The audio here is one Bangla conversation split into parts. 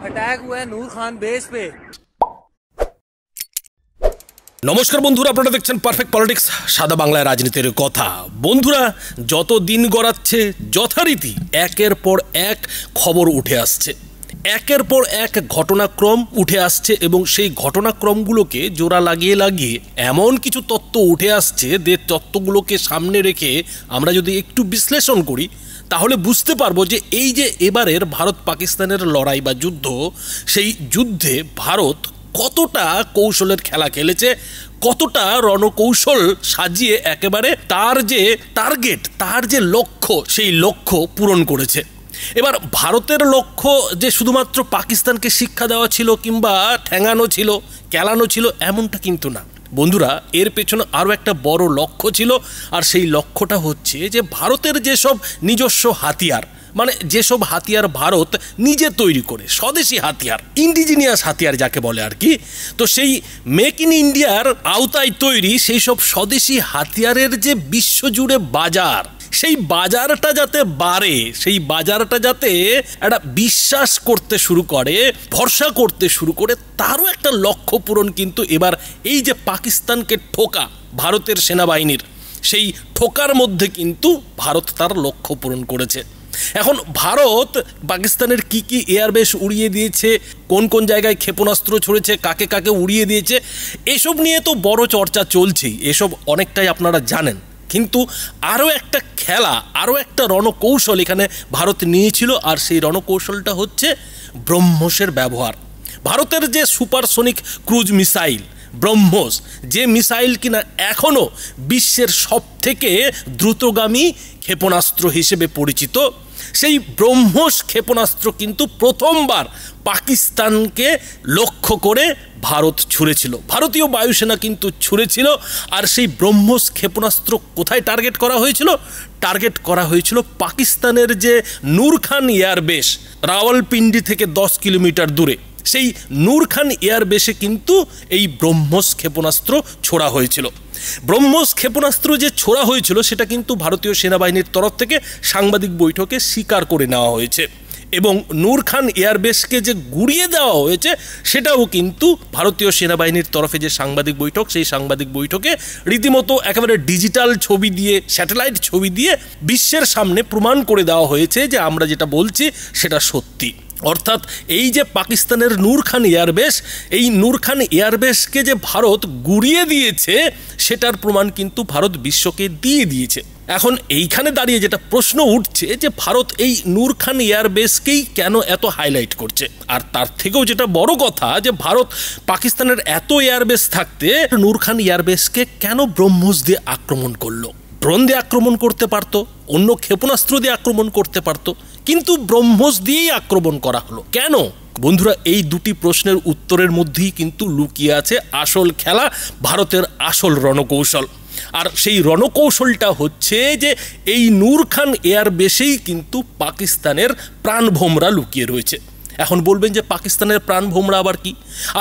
अटैक हुआ है नूर खान बेस पे। নমস্কার বন্ধুরা, আপনারা দেখছেন পারফেক্ট পলিটিক্স, সাদা বাংলায় রাজনীতির কথা। বন্ধুরা, যত দিন গড়াচ্ছে যথারীতি একের পর এক খবর উঠে আসছে, একের পর এক ঘটনাক্রম উঠে আসছে এবং সেই ঘটনাক্রমগুলোকে জোড়া লাগিয়ে লাগিয়ে এমন কিছু তত্ত্ব উঠে আসছে যে তত্ত্বগুলোকে সামনে রেখে আমরা যদি একটু বিশ্লেষণ করি তাহলে বুঝতে পারবো যে এই যে এবারের ভারত পাকিস্তানের লড়াই বা যুদ্ধ, সেই যুদ্ধে ভারত কতটা কৌশলের খেলা খেলেছে, কতটা রণকৌশল সাজিয়ে একেবারে তার যে টার্গেট, তার যে লক্ষ্য, সেই লক্ষ্য পূরণ করেছে। এবার ভারতের লক্ষ্য যে শুধুমাত্র পাকিস্তানকে শিক্ষা দেওয়া ছিল কিংবা ঠ্যাঙানো ছিল, কেলানো ছিল, এমনটা কিন্তু না বন্ধুরা। এর পেছনে আরও একটা বড় লক্ষ্য ছিল, আর সেই লক্ষ্যটা হচ্ছে যে ভারতের যেসব নিজস্ব হাতিয়ার, মানে যেসব হাতিয়ার ভারত নিজে তৈরি করে, স্বদেশি হাতিয়ার, ইন্ডিজিনিয়াস হাতিয়ার যাকে বলে আর কি, তো সেই মেক ইন ইন্ডিয়ার আওতায় তৈরি সেই সব স্বদেশি হাতিয়ারের যে বিশ্বজুড়ে বাজার, সেই বাজারটা যাতে বাড়ে, সেই বাজারটা যাতে একটা বিশ্বাস করতে শুরু করে, ভরসা করতে শুরু করে, তারও একটা লক্ষ্য পূরণ কিন্তু এবার এই যে পাকিস্তানকে ঠোকা ভারতের সেনাবাহিনীর, সেই ঠোকার মধ্যে কিন্তু ভারত তার লক্ষ্য পূরণ করেছে। এখন ভারত পাকিস্তানের কি কি এয়ারবেস উড়িয়ে দিয়েছে, কোন কোন জায়গায় ক্ষেপণাস্ত্র ছড়েছে, কাকে কাকে উড়িয়ে দিয়েছে, এসব নিয়ে তো বড় চর্চা চলছেই, এসব অনেকটাই আপনারা জানেন। কিন্তু আরও একটা খেলা, আরও একটা রণকৌশল এখানে ভারত নিয়েছিল, আর সেই রণকৌশলটা হচ্ছে ব্রহ্মসের ব্যবহার। ভারতের যে সুপারসোনিক ক্রুজ মিসাইল ব্রহ্মস, যে মিসাইল কিনা এখনও বিশ্বের সবথেকে দ্রুতগামী ক্ষেপণাস্ত্র হিসেবে পরিচিত, সেই ব্রহ্মস ক্ষেপণাস্ত্র কিন্তু প্রথমবার পাকিস্তানকে লক্ষ্য করে ভারত ছুঁড়েছিল, ভারতীয় বায়ুসেনা কিন্তু ছুঁড়েছিল। আর সেই ব্রহ্মস ক্ষেপণাস্ত্র কোথায় টার্গেট করা হয়েছিল? টার্গেট করা হয়েছিল পাকিস্তানের যে নূর খান এয়ারবেস, রাওয়ালপিন্ডি থেকে 10 কিলোমিটার দূরে, সেই নূর খান এয়ারবেসে কিন্তু এই ব্রহ্মস ক্ষেপণাস্ত্র ছোড়া হয়েছিল। ব্রহ্মস ক্ষেপণাস্ত্র যে ছোড়া হয়েছিল সেটা কিন্তু ভারতীয় সেনাবাহিনীর তরফ থেকে সাংবাদিক বৈঠকে স্বীকার করে নেওয়া হয়েছে, এবং নূর খান এয়ারবেসকে যে গুড়িয়ে দেওয়া হয়েছে সেটাও কিন্তু ভারতীয় সেনাবাহিনীর তরফে যে সাংবাদিক বৈঠক, সেই সাংবাদিক বৈঠকে রীতিমতো একেবারে ডিজিটাল ছবি দিয়ে, স্যাটেলাইট ছবি দিয়ে বিশ্বের সামনে প্রমাণ করে দেওয়া হয়েছে যে আমরা যেটা বলছি সেটা সত্যি। অর্থাৎ এই যে পাকিস্তানের নূর খান এয়ারবেস, এই নূর খান এয়ারবেসকে যে ভারত গুড়িয়ে দিয়েছে সেটার প্রমাণ কিন্তু ভারত বিশ্বকে দিয়ে দিয়েছে। এখন এইখানে দাঁড়িয়ে যেটা প্রশ্ন উঠছে যে ভারত এই নূর খান এয়ারবেসকেই কেন এত হাইলাইট করছে, আর তার থেকেও যেটা বড় কথা যে ভারত পাকিস্তানের এত এয়ারবেস থাকতে নূর খান এয়ারবেসকে কেন ব্রহ্মস দিয়ে আক্রমণ করলো? ড্রোন দিয়ে আক্রমণ করতে পারতো, অন্য ক্ষেপণাস্ত্র দিয়ে আক্রমণ করতে পারতো, কিন্তু ব্রহ্মস দিয়েই আক্রমণ করা হলো কেন? বন্ধুরা, এই দুটি প্রশ্নের উত্তরের মধ্যেই কিন্তু লুকিয়ে আছে আসল খেলা, ভারতের আসল রণকৌশল। আর সেই রণকৌশলটা হচ্ছে যে এই নূর খান এয়ারবেসেই কিন্তু পাকিস্তানের প্রাণভোমরা লুকিয়ে রয়েছে। এখন বলবেন যে পাকিস্তানের প্রাণভোমরা আবার কি?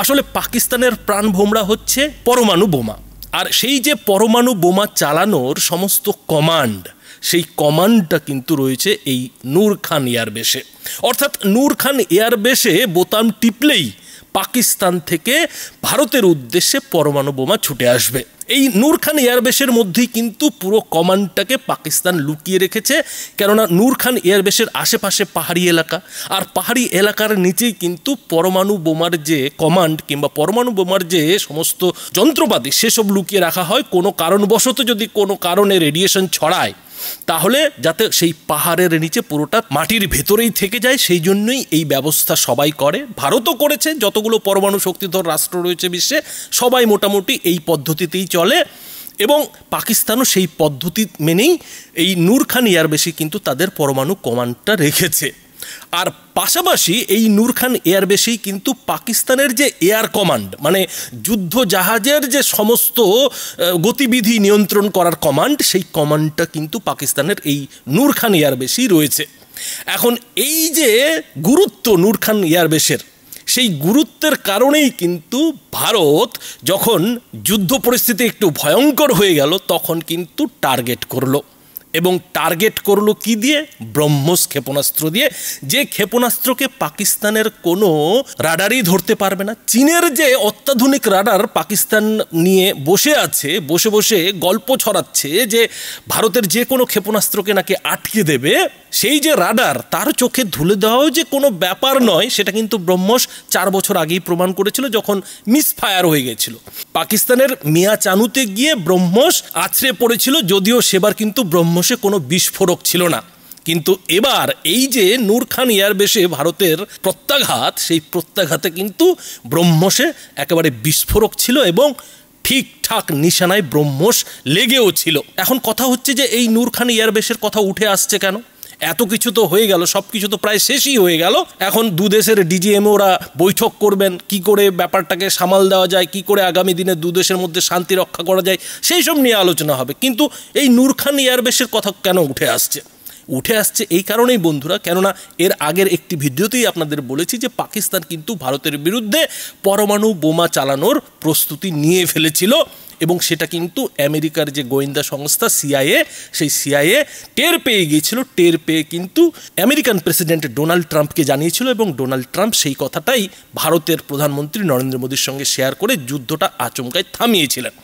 আসলে পাকিস্তানের প্রাণভোমরা হচ্ছে পরমাণু বোমা, আর সেই যে পরমাণু বোমা চালানোর সমস্ত কমান্ড, সেই কমান্ডটা কিন্তু রয়েছে এই নূর খান এয়ারবেসে। অর্থাৎ নূর খান এয়ারবেসে বোতাম টিপলেই পাকিস্তান থেকে ভারতের উদ্দেশ্যে পরমাণু বোমা ছুটে আসবে। এই নূর খান এয়ারবেসের মধ্যেই কিন্তু পুরো কমান্ডটাকে পাকিস্তান লুকিয়ে রেখেছে, কেননা নূর খান এয়ারবেসের আশেপাশে পাহাড়ি এলাকা, আর পাহাড়ি এলাকার নিচেই কিন্তু পরমাণু বোমার যে কমান্ড কিংবা পরমাণু বোমার যে সমস্ত যন্ত্রপাতি সেসব লুকিয়ে রাখা হয়। কোনো কারণবশত যদি কোনো কারণে রেডিয়েশন ছড়ায় তাহলে যাতে সেই পাহাড়ের নিচে পুরোটা মাটির ভেতরেই থেকে যায়, সেই জন্যই এই ব্যবস্থা সবাই করে। ভারতও করেছে, যতগুলো পরমাণু শক্তিধর রাষ্ট্র রয়েছে বিশ্বে সবাই মোটামুটি এই পদ্ধতিতেই চলে, এবং পাকিস্তানও সেই পদ্ধতি মেনেই এই নূর খান এয়ারবেসে কিন্তু তাদের পরমাণু কমান্ডটা রেখেছে। আর পাশাপাশি এই নূর খান এয়ারবেসেই কিন্তু পাকিস্তানের যে এয়ার কমান্ড, মানে যুদ্ধ জাহাজের যে সমস্ত গতিবিধি নিয়ন্ত্রণ করার কমান্ড, সেই কমান্ডটা কিন্তু পাকিস্তানের এই নূর খান এয়ারবেসেই রয়েছে। এখন এই যে গুরুত্ব নূর খান এয়ারবেসের, সেই গুরুত্বের কারণেই কিন্তু ভারত যখন যুদ্ধ পরিস্থিতি একটু ভয়ঙ্কর হয়ে গেল তখন কিন্তু টার্গেট করলো। এবং টার্গেট করলো কি দিয়ে? ব্রহ্মস ক্ষেপণাস্ত্র দিয়ে, যে ক্ষেপণাস্ত্রকে পাকিস্তানের কোনো রাডারই ধরতে পারবে না। চীনের যে অত্যাধুনিক রাডার পাকিস্তান নিয়ে বসে আছে, বসে বসে গল্প ছড়াচ্ছে যে ভারতের যে কোনো ক্ষেপণাস্ত্রকে নাকি আটকে দেবে, সেই যে রাডার তার চোখে ধুলে দেওয়াও যে কোনো ব্যাপার নয়, সেটা কিন্তু ব্রহ্মস 4 বছর আগেই প্রমাণ করেছিল, যখন মিসফায়ার হয়ে গেছিল। পাকিস্তানের মিয়া চানুতে গিয়ে ব্রহ্মস আছড়ে পড়েছিল, যদিও সেবার কিন্তু ব্রহ্মসে কোনো বিস্ফোরক ছিল না। কিন্তু এবার এই যে নূর খান এয়ারবেসে ভারতের প্রত্যাঘাত, সেই প্রত্যাঘাতে কিন্তু ব্রহ্মসে একেবারে বিস্ফোরক ছিল এবং ঠিকঠাক নিশানায় ব্রহ্মস লেগেও ছিল। এখন কথা হচ্ছে যে এই নূর খান এয়ারবেসের কথা উঠে আসছে কেন? এত কিছু তো হয়ে গেল, সব কিছু তো প্রায় শেষই হয়ে গেল। এখন দু দেশের ডিজিএমওরা বৈঠক করবেন, কি করে ব্যাপারটাকে সামাল দেওয়া যায়, কি করে আগামী দিনে দু দেশের মধ্যে শান্তি রক্ষা করা যায়, সেই সব নিয়ে আলোচনা হবে। কিন্তু এই নূর খান এয়ারবেসের কথা কেন উঠে আসছে? উঠে আসছে এই কারণেই বন্ধুরা, কেননা এর আগের একটি ভিডিওতেই আপনাদের বলেছি যে পাকিস্তান কিন্তু ভারতের বিরুদ্ধে পরমাণু বোমা চালানোর প্রস্তুতি নিয়ে ফেলেছিল, এবং সেটা কিন্তু আমেরিকার যে গোয়েন্দা সংস্থা সিআইএ, সেই সিআইএ টের পেয়ে গিয়েছিল। টের পেয়ে কিন্তু আমেরিকান প্রেসিডেন্ট ডোনাল্ড ট্রাম্পকে জানিয়েছিল, এবং ডোনাল্ড ট্রাম্প সেই কথাটাই ভারতের প্রধানমন্ত্রী নরেন্দ্র মোদীর সঙ্গে শেয়ার করে যুদ্ধটা আচমকায় থামিয়েছিলেন।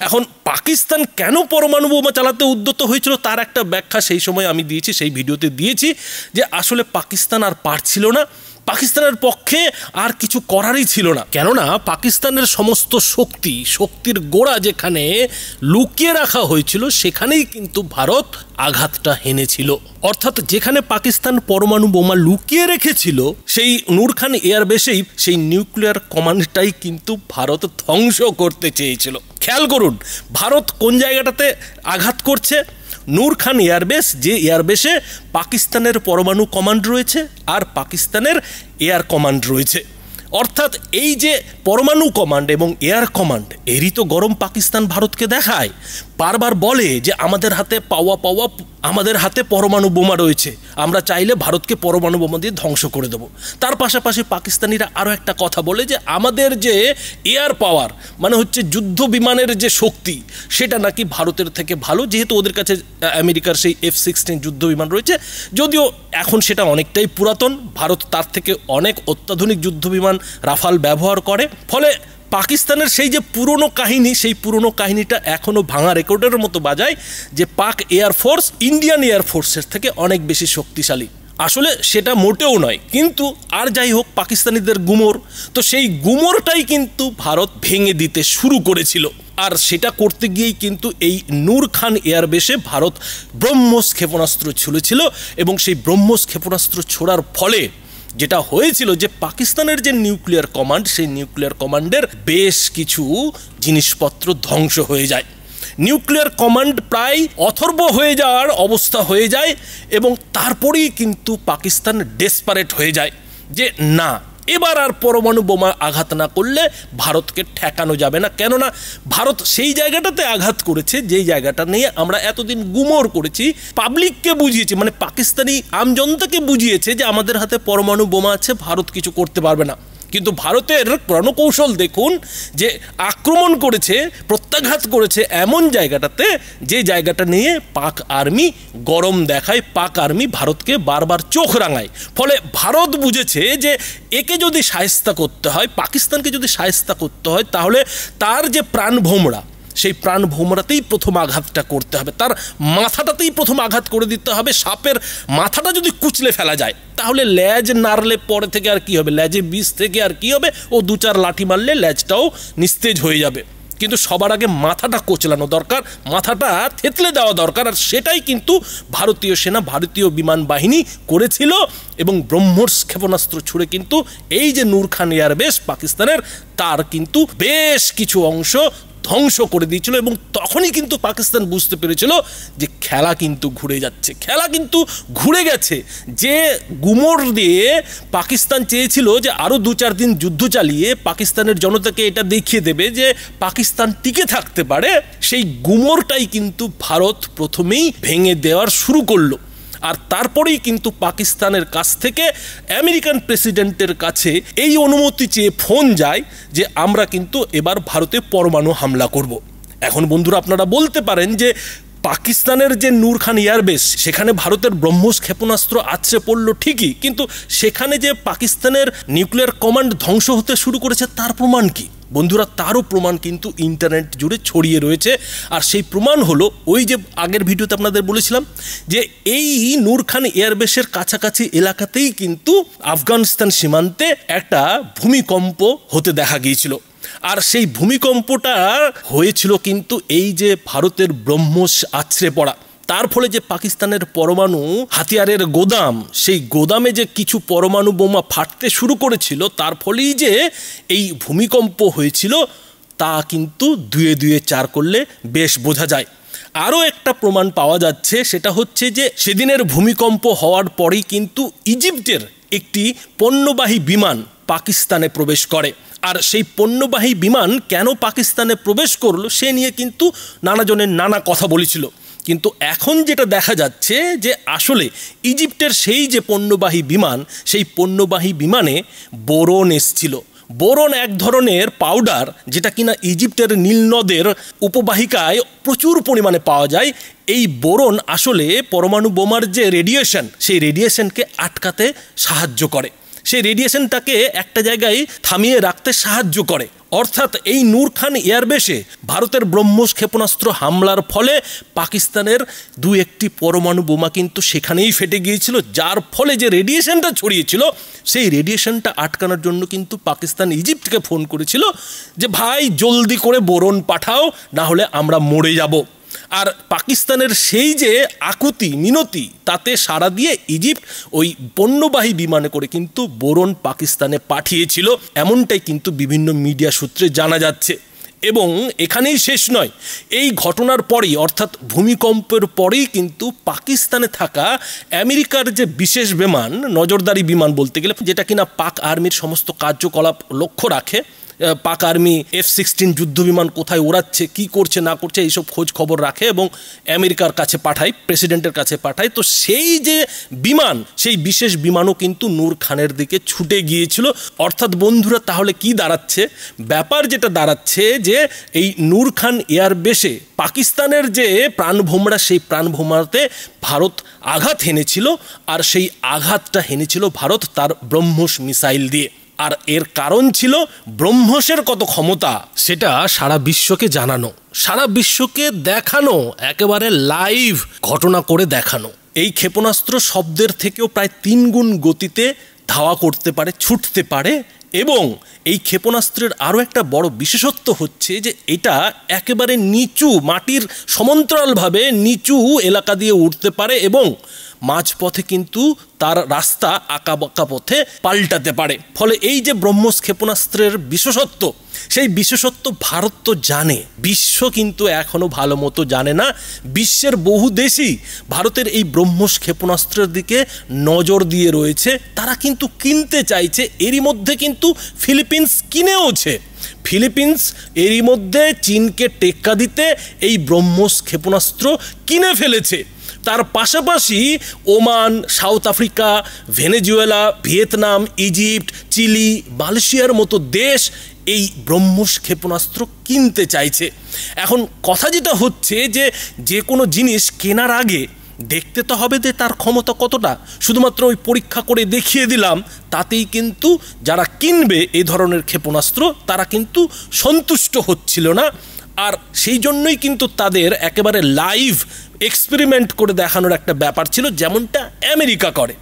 এখন পাকিস্তান কেন পরমাণু বোমা চালাতে উদ্যত হয়েছিল তার একটা ব্যাখ্যা সেই সময় আমি দিয়েছি, সেই ভিডিওতে দিয়েছি, যে আসলে পাকিস্তান আর পারছিল না, পাকিস্তানের পক্ষে আর কিছু করারই ছিল না। কেননা পাকিস্তানের সমস্ত শক্তির গোড়া যেখানে লুকিয়ে রাখা হয়েছিল, সেখানেই কিন্তু ভারত আঘাতটা হেনেছিল। অর্থাৎ যেখানে পাকিস্তান পরমাণু বোমা লুকিয়ে রেখেছিল, সেই নূর খান এয়ারবেসেই সেই নিউক্লিয়ার কমান্ডটাই কিন্তু ভারত ধ্বংস করতে চেয়েছিল। খেয়াল করুন ভারত কোন জায়গাটাতে আঘাত করছে। নূর খান এয়ারবেস, যে এয়ারবেসে পাকিস্তানের পরমাণু কমান্ড রয়েছে আর পাকিস্তানের এয়ার কমান্ড রয়েছে। অর্থাৎ এই যে পরমাণু কমান্ড এবং এয়ার কমান্ড, এরই তো গরম পাকিস্তান ভারতকে দেখায়, বারবার বলে যে আমাদের হাতে আমাদের হাতে পরমাণু বোমা রয়েছে, আমরা চাইলে ভারতকে পরমাণু বোমা দিয়ে ধ্বংস করে দেব। তার পাশাপাশি পাকিস্তানিরা আরও একটা কথা বলে যে আমাদের যে এয়ার পাওয়ার, মানে হচ্ছে যুদ্ধ বিমানের যে শক্তি, সেটা নাকি ভারতের থেকে ভালো, যেহেতু ওদের কাছে আমেরিকার সেই F-16 যুদ্ধ বিমান রয়েছে। যদিও এখন সেটা অনেকটাই পুরাতন, ভারত তার থেকে অনেক অত্যাধুনিক যুদ্ধ বিমান রাফাল ব্যবহার করে। ফলে পাকিস্তানের সেই যে পুরনো কাহিনী, সেই পুরনো কাহিনীটা এখনও ভাঙা রেকর্ডের মতো বাজায় যে পাক এয়ারফোর্স ইন্ডিয়ান এয়ারফোর্সের থেকে অনেক বেশি শক্তিশালী। আসলে সেটা মোটেও নয়, কিন্তু আর যাই হোক, পাকিস্তানিদের গুমর, তো সেই গুমরটাই কিন্তু ভারত ভেঙে দিতে শুরু করেছিল। আর সেটা করতে গিয়েই কিন্তু এই নূর খান এয়ারবেসে ভারত ব্রহ্মস ক্ষেপণাস্ত্র ছুড়েছিল, এবং সেই ব্রহ্মস ক্ষেপণাস্ত্র ছোড়ার ফলে যেটা হয়েছিল যে পাকিস্তানের যে নিউক্লিয়ার কমান্ড, সেই নিউক্লিয়ার কমান্ডের বেশ কিছু জিনিসপত্র ধ্বংস হয়ে যায়। নিউক্লিয়ার কমান্ড প্রায় অথর্ব হয়ে যাওয়ার অবস্থা হয়ে যায়, এবং তারপরেই কিন্তু পাকিস্তান ডেসপারেট হয়ে যায় যে না, এবার আর পরমাণু বোমা আঘাত না করলে ভারতকে ঠেকানো যাবে না। কেননা ভারত সেই জায়গাটাতে আঘাত করেছে যেই জায়গাটা নিয়ে আমরা এতদিন গুমর করেছি, পাবলিককে বুঝিয়েছি, মানে পাকিস্তানি আমজনতাকে বুঝিয়েছে যে আমাদের হাতে পরমাণু বোমা আছে, ভারত কিছু করতে পারবে না। কিন্তু ভারতের রণকৌশল দেখুন, যে আক্রমণ করেছে, প্রত্যাঘাত করেছে এমন জায়গাটাতে, যে জায়গাটা নিয়ে পাক আর্মি গরম দেখায়, পাক আর্মি ভারতকে বারবার চোখ রাঙায়। ফলে ভারত বুঝেছে যে একে যদি শায়েস্তা করতে হয়, পাকিস্তানকে যদি শায়েস্তা করতে হয়, তাহলে তার যে প্রাণভোমরা, সেই প্রাণভোমরাতেই প্রথম আঘাতটা করতে হবে, তার মাথাটাতেই প্রথম আঘাত করে দিতে হবে। সাপের মাথাটা যদি কুচলে ফেলা যায়, তাহলে লেজ নাড়লে পরে থেকে আর কি হবে, লেজে বিষ থেকে আর কি হবে, ও 2-4 লাঠি মারলে লেজটাও নিস্তেজ হয়ে যাবে। কিন্তু সবার আগে মাথাটা কোচলানো দরকার, মাথাটা থেতলে দেওয়া দরকার। আর সেটাই কিন্তু ভারতীয় সেনা, ভারতীয় বিমান বাহিনী করেছিল, এবং ব্রহ্মস ক্ষেপণাস্ত্র ছুড়ে কিন্তু এই যে নূর খান এয়ারবেস পাকিস্তানের, তার কিন্তু বেশ কিছু অংশ ধ্বংস করে দিয়েছিল। এবং তখনই কিন্তু পাকিস্তান বুঝতে পেরেছিল যে খেলা কিন্তু ঘুরে যাচ্ছে, খেলা কিন্তু ঘুরে গেছে। যে গুমর দিয়ে পাকিস্তান চেয়েছিল যে আরও 2-4 দিন যুদ্ধ চালিয়ে পাকিস্তানের জনতাকে এটা দেখিয়ে দেবে যে পাকিস্তান টিকে থাকতে পারে, সেই গুমরটাই কিন্তু ভারত প্রথমেই ভেঙে দেওয়ার শুরু করলো। আর তারপরেই কিন্তু পাকিস্তানের কাছ থেকে আমেরিকান প্রেসিডেন্টের কাছে এই অনুমতি চেয়ে ফোন যায় যে আমরা কিন্তু এবার ভারতে পরমাণু হামলা করব। এখন বন্ধুরা আপনারা বলতে পারেন যে পাকিস্তানের যে নূর খান এয়ারবেস, সেখানে ভারতের ব্রহ্মোস ক্ষেপণাস্ত্র আছড়ে পড়লো ঠিকই, কিন্তু সেখানে যে পাকিস্তানের নিউক্লিয়ার কমান্ড ধ্বংস হতে শুরু করেছে তার প্রমাণ কি? বন্ধুরা, তারও প্রমাণ কিন্তু ইন্টারনেট জুড়ে ছড়িয়ে রয়েছে। আর সেই প্রমাণ হলো ওই যে আগের ভিডিওতে আপনাদের বলেছিলাম যে এই নূর খান এয়ারবেসের কাছাকাছি এলাকাতেই কিন্তু আফগানিস্তান সীমান্তে একটা ভূমিকম্প হতে দেখা গিয়েছিল। আর সেই ভূমিকম্পটা হয়েছিল কিন্তু এই যে ভারতের ব্রহ্মোস আছড়ে পড়া, তার ফলে যে পাকিস্তানের পরমাণু হাতিয়ারের গোদাম, সেই গোদামে যে কিছু পরমাণু বোমা ফাটতে শুরু করেছিল, তার ফলেই যে এই ভূমিকম্প হয়েছিল তা কিন্তু দুয়ে দুয়ে চার করলে বেশ বোঝা যায়। আরও একটা প্রমাণ পাওয়া যাচ্ছে, সেটা হচ্ছে যে সেদিনের ভূমিকম্প হওয়ার পরেই কিন্তু ইজিপ্টের একটি পণ্যবাহী বিমান পাকিস্তানে প্রবেশ করে। আর সেই পণ্যবাহী বিমান কেন পাকিস্তানে প্রবেশ করলো সে নিয়ে কিন্তু নানাজনের নানা কথা বলেছিল। কিন্তু এখন যেটা দেখা যাচ্ছে যে আসলে ইজিপ্টের সেই যে পণ্যবাহী বিমান, সেই পণ্যবাহী বিমানে বোরন এসছিল। বোরন এক ধরনের পাউডার, যেটা কিনা ইজিপ্টের নীল নদের উপবাহিকায় প্রচুর পরিমাণে পাওয়া যায়। এই বোরন আসলে পরমাণু বোমার যে রেডিয়েশন, সেই রেডিয়েশনকে আটকাতে সাহায্য করে, সেই রেডিয়েশনটাকে একটা জায়গায় থামিয়ে রাখতে সাহায্য করে। অর্থাৎ এই নূর খান এয়ারবেসে ভারতের ব্রহ্মোস ক্ষেপণাস্ত্র হামলার ফলে পাকিস্তানের দু একটি পরমাণু বোমা কিন্তু সেখানেই ফেটে গিয়েছিল, যার ফলে যে রেডিয়েশনটা ছড়িয়েছিল সেই রেডিয়েশনটা আটকানোর জন্য কিন্তু পাকিস্তান ইজিপ্টকে ফোন করেছিল যে ভাই জলদি করে বোরন পাঠাও, না হলে আমরা মরে যাব। আর পাকিস্তানের সেই যে আকুতি মিনতি, তাতে সাড়া দিয়ে ইজিপ্ট ওই পণ্যবাহী বিমানে করে কিন্তু বোরন পাকিস্তানে পাঠিয়েছিল, এমনটাই কিন্তু বিভিন্ন মিডিয়া সূত্রে জানা যাচ্ছে। এবং এখানেই শেষ নয়, এই ঘটনার পরেই অর্থাৎ ভূমিকম্পের পরেই কিন্তু পাকিস্তানে থাকা আমেরিকার যে বিশেষ বিমান, নজরদারি বিমান বলতে গেলে, যেটা কিনা পাক আর্মির সমস্ত কার্যকলাপ লক্ষ্য রাখে, পাক আর্মি F-16 যুদ্ধ বিমান কোথায় ওড়াচ্ছে, কি করছে না করছে, এইসব খোঁজ খবর রাখে এবং আমেরিকার কাছে পাঠায়, প্রেসিডেন্টের কাছে পাঠায়। তো সেই যে বিমান, সেই বিশেষ বিমানও কিন্তু নূর খানের দিকে ছুটে গিয়েছিল। অর্থাৎ বন্ধুরা, তাহলে কি দাঁড়াচ্ছে? ব্যাপার যেটা দাঁড়াচ্ছে যে এই নূর খান এয়ারবেসে পাকিস্তানের যে প্রাণভোমরা, সেই প্রাণভোমরাতে ভারত আঘাত হেনেছিল, আর সেই আঘাতটা হেনেছিল ভারত তার ব্রহ্মোস মিসাইল দিয়ে। আর এর কারণ ছিল ব্রহ্মোসের কত ক্ষমতা, সেটা সারা বিশ্বকে জানানো, সারা বিশ্বকে দেখানো, একেবারে লাইভ ঘটনা করে দেখানো। এই ক্ষেপণাস্ত্র শব্দের থেকেও প্রায় 3 গুণ গতিতে ধাওয়া করতে পারে, ছুটতে পারে। এবং এই ক্ষেপণাস্ত্রের আরও একটা বড় বিশেষত্ব হচ্ছে যে এটা একেবারে নিচু, মাটির সমান্তরালভাবে নিচু এলাকা দিয়ে উঠতে পারে এবং মাঝপথে কিন্তু তার রাস্তা আঁকাবাঁকা পথে পাল্টাতে পারে। ফলে এই যে ব্রহ্মোস ক্ষেপণাস্ত্রের বিশেষত্ব, সেই বিশেষত্ব ভারত তো জানে, বিশ্ব কিন্তু এখনও ভালো মতো জানে না। বিশ্বের বহু দেশই ভারতের এই ব্রহ্মোস ক্ষেপণাস্ত্রের দিকে নজর দিয়ে রয়েছে, তারা কিন্তু কিনতে চাইছে। এরই মধ্যে কিন্তু ফিলিপিন্স কিনেওছে। ফিলিপিন্স এরই মধ্যে চীনকে টেক্কা দিতে এই ব্রহ্মোস ক্ষেপণাস্ত্র কিনে ফেলেছে। তার পাশাপাশি Oman, South Africa, Venezuela, Vietnam, Egypt, Chile, মালয়েশিয়ার মতো দেশ এই ব্রহ্মোস ক্ষেপণাস্ত্র কিনতে চাইছে। এখন কথা যেটা হচ্ছে যে কোনো জিনিস কেনার আগে দেখতে তো হবে যে তার ক্ষমতা কতটা। শুধুমাত্র ওই পরীক্ষা করে দেখিয়ে দিলাম তাতেই কিন্তু যারা কিনবে এই ধরনের ক্ষেপণাস্ত্র তারা কিন্তু সন্তুষ্ট হচ্ছিল না। আর সেই জন্যই কিন্তু তাদের একেবারে লাইভ এক্সপেরিমেন্ট করে দেখানোর একটা ব্যাপার ছিল, যেমনটা আমেরিকা করে।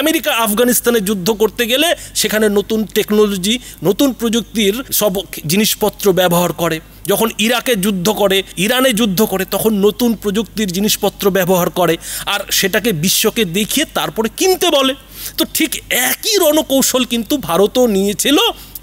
আমেরিকা আফগানিস্তানে যুদ্ধ করতে গেলে সেখানে নতুন টেকনোলজি, নতুন প্রযুক্তির সব জিনিসপত্র ব্যবহার করে। যখন ইরাকে যুদ্ধ করে, ইরানে যুদ্ধ করে, তখন নতুন প্রযুক্তির জিনিসপত্র ব্যবহার করে আর সেটাকে বিশ্বকে দেখিয়ে তারপরে কিনতে বলে। তো ঠিক একই রণকৌশল কিন্তু ভারতও নিয়েছিল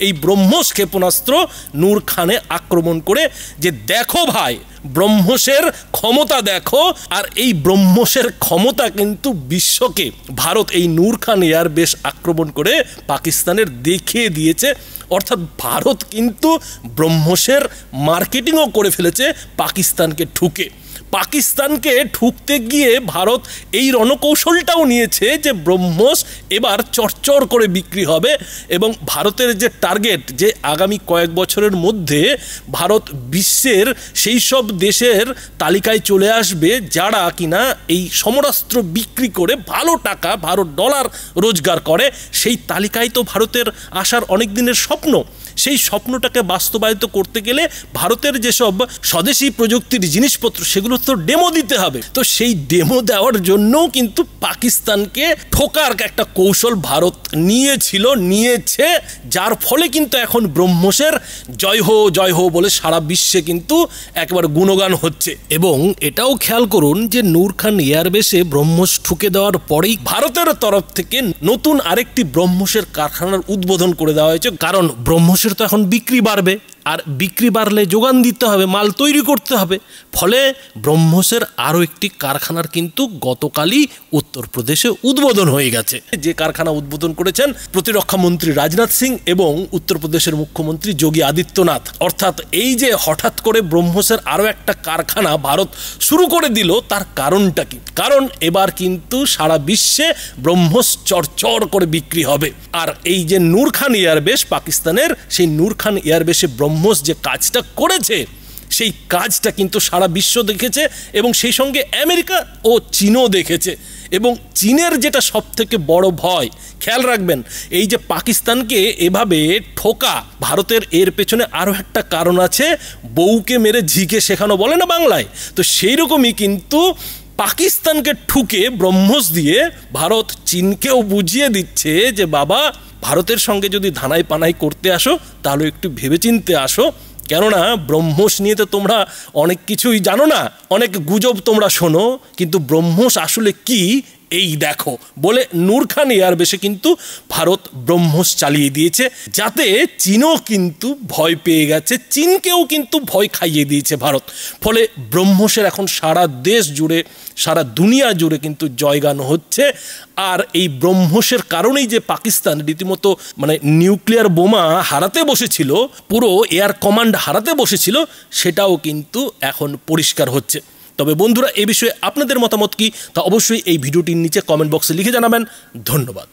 এই ব্রহ্মোস ক্ষেপণাস্ত্র নূর খানে আক্রমণ করে, যে দেখো ভাই ব্রহ্মোসের ক্ষমতা দেখো। আর এই ব্রহ্মোসের ক্ষমতা কিন্তু বিশ্বকে ভারত এই নূর খান এয়ারবেস আক্রমণ করে পাকিস্তানের দেখিয়ে দিয়েছে। অর্থাৎ ভারত কিন্তু ব্রহ্মোসের মার্কেটিংও করে ফেলেছে পাকিস্তানকে ঠুকে। পাকিস্তানকে ঠুকতে গিয়ে ভারত এই রণকৌশলটাও নিয়েছে যে ব্রহ্মোস এবার চরচর করে বিক্রি হবে এবং ভারতের যে টার্গেট যে আগামী কয়েক বছরের মধ্যে ভারত বিশ্বের সেই সব দেশের তালিকায় চলে আসবে যারা কিনা এই সমরাস্ত্র বিক্রি করে ভালো টাকা ভালো ডলার রোজগার করে। সেই তালিকায় তো ভারতের আসার অনেক দিনের স্বপ্ন। সেই স্বপ্নটাকে বাস্তবায়িত করতে গেলে ভারতের যেসব স্বদেশি প্রযুক্তির জিনিসপত্র সেগুলো তো ডেমো দিতে হবে। তো সেই ডেমো দেওয়ার জন্যও কিন্তু পাকিস্তানকে ঠোকার একটা কৌশল ভারত নিয়েছে, যার ফলে কিন্তু এখন ব্রহ্মোসের জয় হো বলে সারা বিশ্বে কিন্তু একবার গুণগান হচ্ছে। এবং এটাও খেয়াল করুন যে নূর খান এয়ারবেসে ব্রহ্মোস ঠুকে দেওয়ার পরেই ভারতের তরফ থেকে নতুন আরেকটি ব্রহ্মোসের কারখানার উদ্বোধন করে দেওয়া হয়েছে। কারণ ব্রহ্মোসের তো এখন বিক্রি বাড়বে, আর বিক্রি বাড়লে যোগান দিতে হবে, মাল তৈরি করতে হবে। ফলে ব্রহ্মোসের আরও একটি কারখানার কিন্তু গতকালই উত্তরপ্রদেশে উদ্বোধন হয়ে গেছে। যে কারখানা উদ্বোধন করেছেন প্রতিরক্ষা মন্ত্রী রাজনাথ সিং এবং উত্তরপ্রদেশের মুখ্যমন্ত্রী যোগী আদিত্যনাথ। অর্থাৎ এই যে হঠাৎ করে ব্রহ্মোসের আরও একটা কারখানা ভারত শুরু করে দিল, তার কারণটা কি? কারণ এবার কিন্তু সারা বিশ্বে ব্রহ্মোস চরচর করে বিক্রি হবে। আর এই যে নূর খান এয়ারবেস পাকিস্তানের, সেই নূর খান এয়ারবেসে ব্রহ্মোস যে কাজটা করেছে সেই কাজটা কিন্তু সারা বিশ্ব দেখেছে এবং সেই সঙ্গে আমেরিকা ও চীনও দেখেছে। এবং চীনের যেটা সব থেকে বড় ভয়, খেয়াল রাখবেন, এই যে পাকিস্তানকে এভাবে ঠোকা ভারতের এর পেছনে আরও একটা কারণ আছে, বউকে মেরে ঝিকে শেখানো বলে না বাংলায়। তো সেই রকমই কিন্তু পাকিস্তানকে ঠুকে ব্রহ্মোস দিয়ে ভারত চীনকেও বুঝিয়ে দিচ্ছে যে বাবা, ভারতের সঙ্গে যদি ধানাই পানাই করতে আসো তাহলে একটু ভেবেচিন্তে আসো, কেননা ব্রহ্মোস নিয়ে তো তোমরা অনেক কিছুই জানো না, অনেক গুজব তোমরা শোনো, কিন্তু ব্রহ্মোস আসলে কি এই দেখো বলে নূর খান এয়ারবেসে কিন্তু ভারত ব্রহ্মোস চালিয়ে দিয়েছে, যাতে চীনও কিন্তু ভয় পেয়ে গেছে, চীনকেও কিন্তু ভয় খাইয়ে দিয়েছে ভারত। ফলে ব্রহ্মোসের এখন সারা দেশ জুড়ে সারা দুনিয়া জুড়ে কিন্তু জয়গান হচ্ছে। আর এই ব্রহ্মোসের কারণেই যে পাকিস্তান রীতিমতো নিউক্লিয়ার বোমা হারাতে বসেছিল, পুরো এয়ার কমান্ড হারাতে বসেছিল, সেটাও কিন্তু এখন পরিষ্কার হচ্ছে। তবে বন্ধুরা, এই বিষয়ে আপনাদের মতামত কি তা অবশ্যই এই ভিডিওটির নিচে কমেন্ট বক্সে লিখে জানাবেন। ধন্যবাদ।